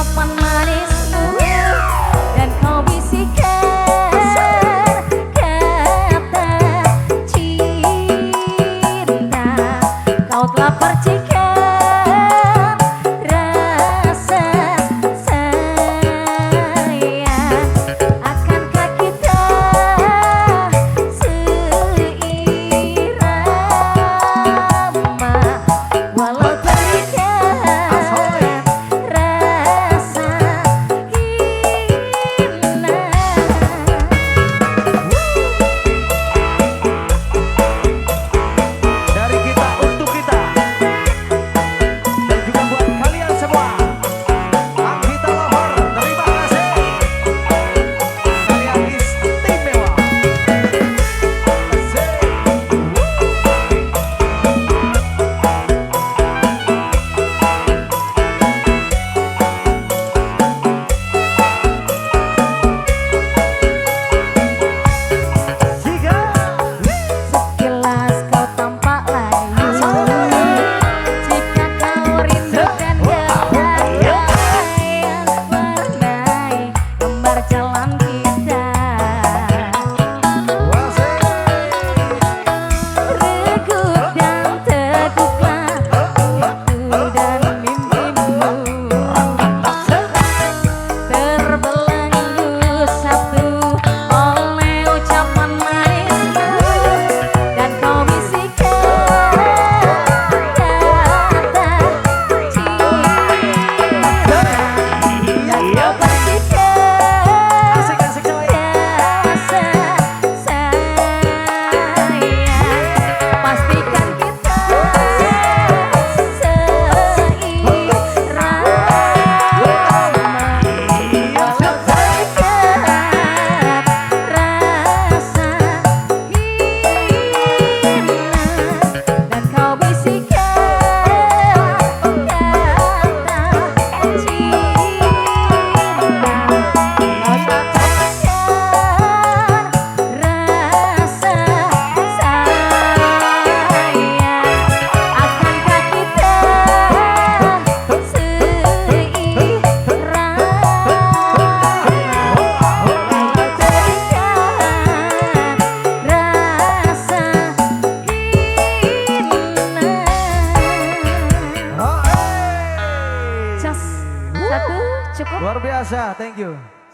ucapan manismu dan kau bisikan kata cinta. Kau telah percikan rasa sayang. Akankah kita seirama walau terikat rasa hina. Dari kita untuk kita, dan juga buat kalian semua. Anggita Lover, terima kasih. Kalian istimewa. Asik. Jika Sekilas kau tampak layu, jika kau rindu dan kebahagiaan warnai gambar jalan kita. Regup dan teguklah itu dan mimpimu, terbelenggu satu oleh ucapan manismu dan kau bisikan kata cinta. Dan kau percikan asik-asik coy. rasa sayang. Pastikan kita seirama walau terikat rasa hina. Dan kau bisikan kata cinta. Kau katakan rasa sayang. Akankah kita seirama walau terikat rasa hina. Oh, hey. Cas, satu cukup. Luar biasa, thank you.